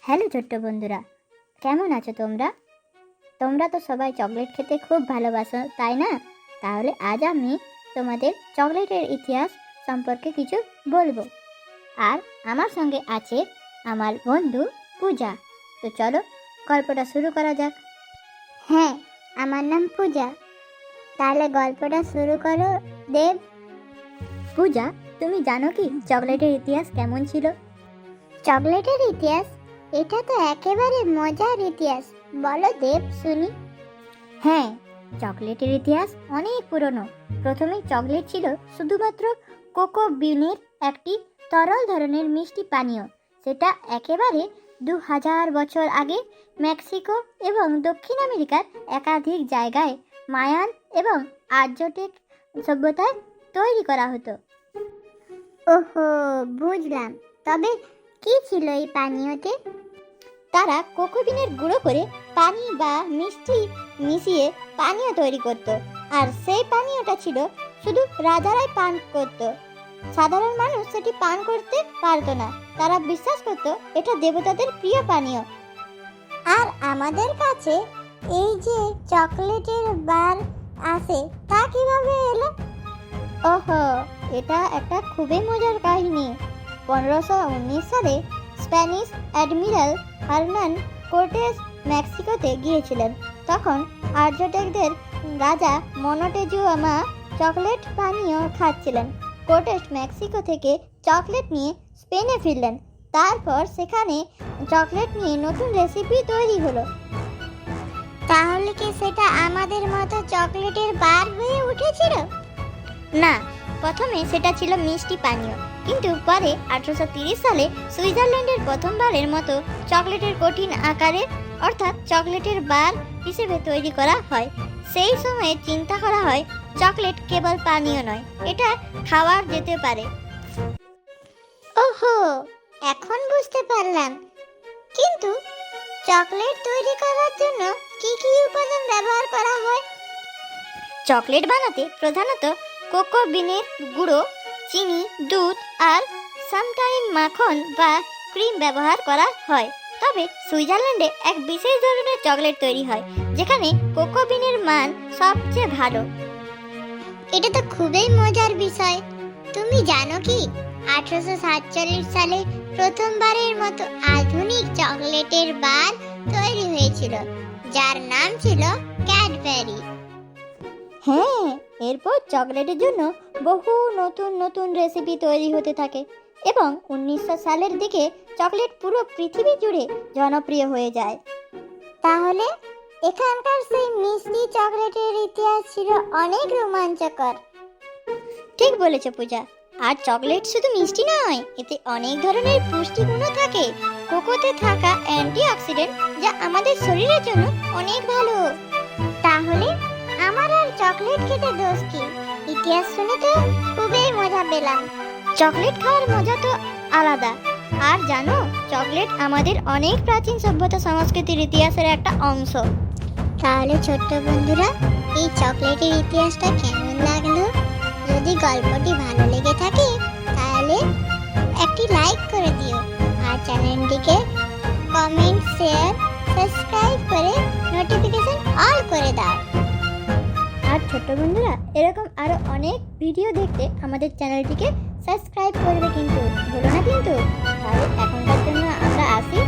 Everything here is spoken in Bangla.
হ্যালো ছোট্ট বন্ধুরা, কেমন আছো তোমরা? তোমরা তো সবাই চকলেট খেতে খুব ভালোবাসো, তাই না? তাহলে আজ আমি তোমাদের চকলেটের ইতিহাস সম্পর্কে কিছু বলবো। আর আমার সঙ্গে আছে আমার বন্ধু পূজা। তো চলো গল্পটা শুরু করা যাক। হ্যাঁ, আমার নাম পূজা। তাহলে গল্পটা শুরু করো দেব। পূজা, তুমি জানো কি চকলেটের ইতিহাস কেমন ছিল? চকলেটের ইতিহাস? এটা তো একেবারে মজার ইতিহাস। বলো দেব, শুনি। হ্যাঁ, চকলেটের ইতিহাস অনেক পুরনো। প্রথমে চকলেট ছিল শুধুমাত্র কোকো বিনের একটি তরল ধরনের মিষ্টি পানীয়। সেটা একেবারে 2000 বছর আগে মেক্সিকো এবং দক্ষিণ আমেরিকার একাধিক জায়গায় মায়ান এবং আর্যটেক সভ্যতায় তৈরি করা হতো। ওহো, বুঝলাম। তবে কি ছিল এই পানীয়তে? তারা কোকো বিনের গুঁড়ো করে পানি বা মিষ্টি মিশিয়ে পানীয় তৈরি করত। আর সেই পানীয়টা ছিল শুধু রাজারাই পান করত। সাধারণ মানুষ সেটি পান করতে পারতো না। তারা বিশ্বাস করত এটা দেবতাদের প্রিয় পানীয়। আর আমাদের কাছে এই যে চকলেটের বার আছে, তা কিভাবে এলো? ওহো, এটা একটা খুবই মজার কাহিনী। 1519 সালে স্প্যানিশ অ্যাডমিরাল হার্নান কোর্টেস মেক্সিকোতে গিয়েছিলেন। তখন আর্যটেকদের রাজা মনোটেজুমা চকলেট পানীয় খাচ্ছিলেন। কোর্টেস মেক্সিকো থেকে চকলেট নিয়ে স্পেনে ফিরলেন। তারপর সেখানে চকলেট নিয়ে নতুন রেসিপি তৈরি হলো। তাহলে কি সেটা আমাদের মতো চকলেটের বার হয়ে উঠেছিল? না, প্রথমে সেটা ছিল মিষ্টি পানীয়, কিন্তু পরে 1830 সালে সুইজারল্যান্ডের প্রথমবারের মতো চকলেটের কঠিন আকারে অর্থাৎ চকলেটের বার হিসেবে তৈরি করা হয়। সেই সময়ে চিন্তা করা হয় চকলেট কেবল পানীয় নয়, এটা খাওয়া যেতে পারে। ওহো, এখন বুঝতে পারলাম। কিন্তু চকলেট তৈরি করার জন্য কি কি উপাদান ব্যবহার করা হয়? চকলেট বানাতে প্রধানত কোকো বিনের গুঁড়ো, চিনি, দুধ আর সামটাইম মাখন বা ক্রিম ব্যবহার করা হয়। তবে সুইজারল্যান্ডে এক বিশেষ ধরনের চকলেট তৈরি হয় যেখানে কোকো বিনের মান সবচেয়ে ভালো। এটা তো খুবই মজার বিষয়। তুমি জানো কি 1847 সালে প্রথমবারের মতো আধুনিক চকলেটের বার তৈরি হয়েছিল, যার নাম ছিল ক্যাডবেরি। হ্যাঁ, এরপর চকলেটের জন্য বহু নতুন নতুন রেসিপি তৈরি হতে থাকে এবং 1900 সালের দিকে চকলেট পুরো পৃথিবী জুড়ে জনপ্রিয় হয়ে যায়। তাহলে এখানকার সেই মিষ্টি চকলেটের ইতিহাস ছিল অনেক রোমাঞ্চকর। ঠিক বলেছে পূজা। আর চকলেট শুধু মিষ্টি নয়, এতে অনেক ধরনের পুষ্টিগুণও থাকে। কোকোতে থাকা অ্যান্টিঅক্সিডেন্ট, যা আমাদের শরীরের জন্য অনেক ভালো। তাহলে আমার আর চকলেট খেতে দোষ কি? ইতিহাস শুনে তো খুবই মজা পেলাম। চকলেট খাওয়ার মজা তো আলাদা। আর জানো, চকলেট আমাদের অনেক প্রাচীন সভ্যতা সংস্কৃতির ইতিহাসের একটা অংশ। তাহলে ছোট্ট বন্ধুরা, এই চকলেটের ইতিহাসটা কেমন লাগলো? যদি গল্পটি ভালো লেগে থাকে তাহলে একটি লাইক করে দিও, আর চ্যানেলটিকে কমেন্ট, শেয়ার, সাবস্ক্রাইব করে নোটিফিকেশন অল করে দাও। আর ছোট্ট বন্ধুরা, এরকম আরো অনেক ভিডিও দেখতে আমাদের চ্যানেলটিকে সাবস্ক্রাইব করবে কিন্তু ভুলো না কিন্তু। তাহলে এখনকার জন্য আমরা আসি।